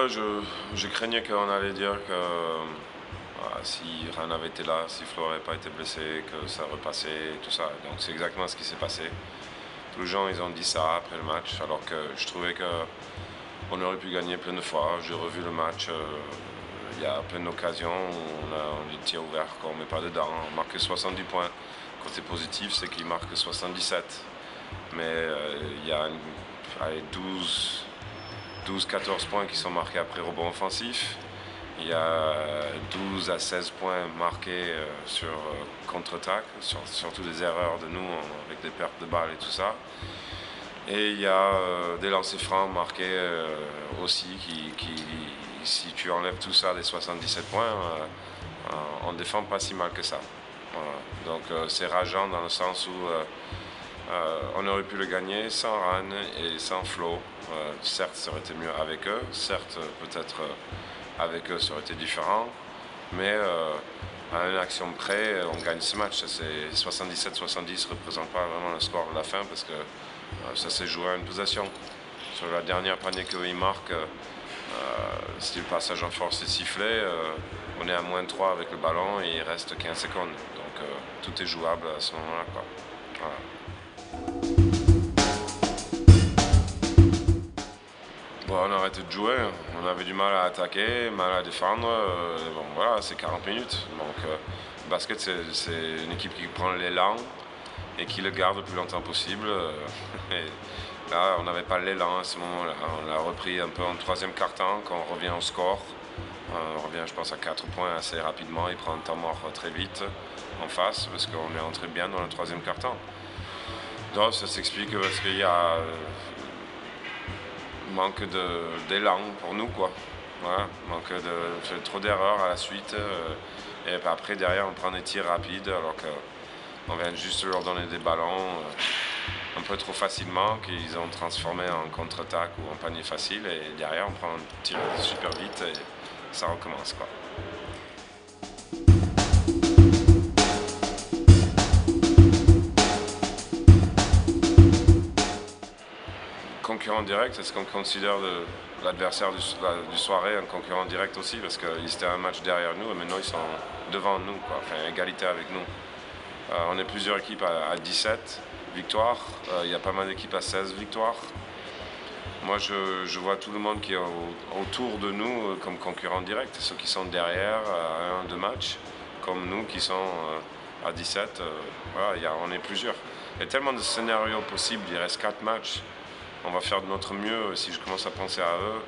Ouais, je craignais qu'on allait dire que si Ryan avait été là, si Flo n'avait pas été blessé, que ça repassait et tout ça. Donc c'est exactement ce qui s'est passé. Tous les gens ils ont dit ça après le match, alors que je trouvais qu'on aurait pu gagner plein de fois. J'ai revu le match, il y a plein d'occasions où on a des tirs ouverts qu'on ne met pas dedans. On marque 70 points. Côté positif, c'est qu'il marque 77. Mais il y a allez, 12-14 points qui sont marqués après rebond offensif. Il y a 12 à 16 points marqués sur contre-attaque, surtout des erreurs de nous avec des pertes de balles et tout ça. Et il y a des lancers francs marqués aussi si tu enlèves tout ça des 77 points, on ne défend pas si mal que ça. Voilà. Donc c'est rageant dans le sens où on aurait pu le gagner sans Ran et sans Flo. Certes, ça aurait été mieux avec eux. Certes, peut-être avec eux, ça aurait été différent. Mais à une action près, on gagne ce match. 77-70 ne représente pas vraiment le score de la fin parce que ça s'est joué à une possession. Sur la dernière panier qu'il marque, si le passage en force est sifflé, on est à -3 avec le ballon et il reste 15 secondes. Donc tout est jouable à ce moment-là, quoi. Voilà. Bon, on a arrêté de jouer, on avait du mal à attaquer, mal à défendre. Bon, voilà, c'est 40 minutes. Donc, le basket, c'est une équipe qui prend l'élan et qui le garde le plus longtemps possible. Et là, on n'avait pas l'élan à ce moment-là. On l'a repris un peu en troisième quart-temps, quand on revient au score. On revient, je pense, à 4 points assez rapidement. Il prend un temps mort très vite en face parce qu'on est entré bien dans le troisième quart-temps. Donc, ça s'explique parce qu'il y a manque d'élan pour nous, quoi. Voilà, fait trop d'erreurs à la suite. Et après, derrière, on prend des tirs rapides alors qu'on vient juste leur donner des ballons un peu trop facilement qu'ils ont transformé en contre-attaque ou en panier facile. Et derrière, on prend un tir super vite et ça recommence, quoi. Concurrent direct, est-ce qu'on considère l'adversaire du soirée un concurrent direct aussi? Parce qu'ils étaient un match derrière nous et maintenant ils sont devant nous, quoi. Enfin, égalité avec nous. On est plusieurs équipes à 17 victoires. Il y a pas mal d'équipes à 16 victoires. Moi, je vois tout le monde qui est autour de nous comme concurrent direct. Ceux qui sont derrière à 1-2 matchs, comme nous qui sont à 17. Voilà, on est plusieurs. Il y a tellement de scénarios possibles. Il reste 4 matchs. On va faire de notre mieux. Si je commence à penser à eux,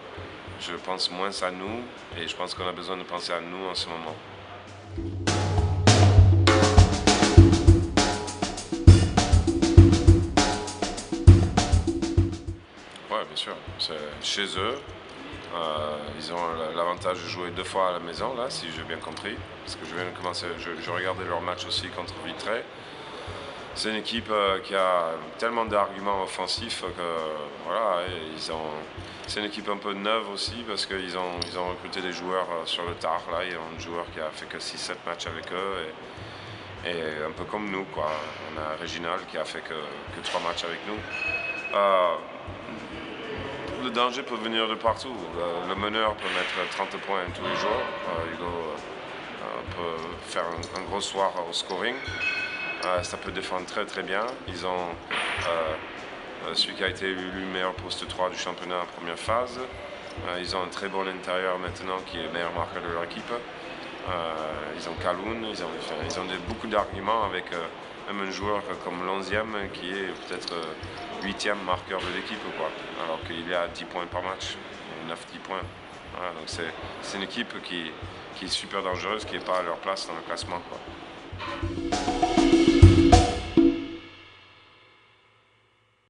je pense moins à nous. Et je pense qu'on a besoin de penser à nous en ce moment. Oui, bien sûr. C'est chez eux. Ils ont l'avantage de jouer 2 fois à la maison, là, si j'ai bien compris. Parce que je viens de commencer, je regardais leur match aussi contre Vitré. C'est une équipe qui a tellement d'arguments offensifs que voilà, c'est une équipe un peu neuve aussi parce qu'ils ont recruté des joueurs sur le tard. Là, il y a un joueur qui a fait que 6-7 matchs avec eux et un peu comme nous, quoi. On a Réginal qui a fait que 3 matchs avec nous. Le danger peut venir de partout. Le meneur peut mettre 30 points tous les jours. Hugo peut faire un gros soir au scoring. Ça peut défendre très très bien. Ils ont celui qui a été élu meilleur poste 3 du championnat en première phase. Ils ont un très bon intérieur maintenant qui est meilleur marqueur de leur équipe. Ils ont Kaloun, ils ont beaucoup d'arguments avec même un joueur comme l'onzième qui est peut-être 8e marqueur de l'équipe, quoi, alors qu'il est à 10 points par match, 9-10 points. Voilà, donc c'est une équipe qui est super dangereuse, qui n'est pas à leur place dans le classement, quoi.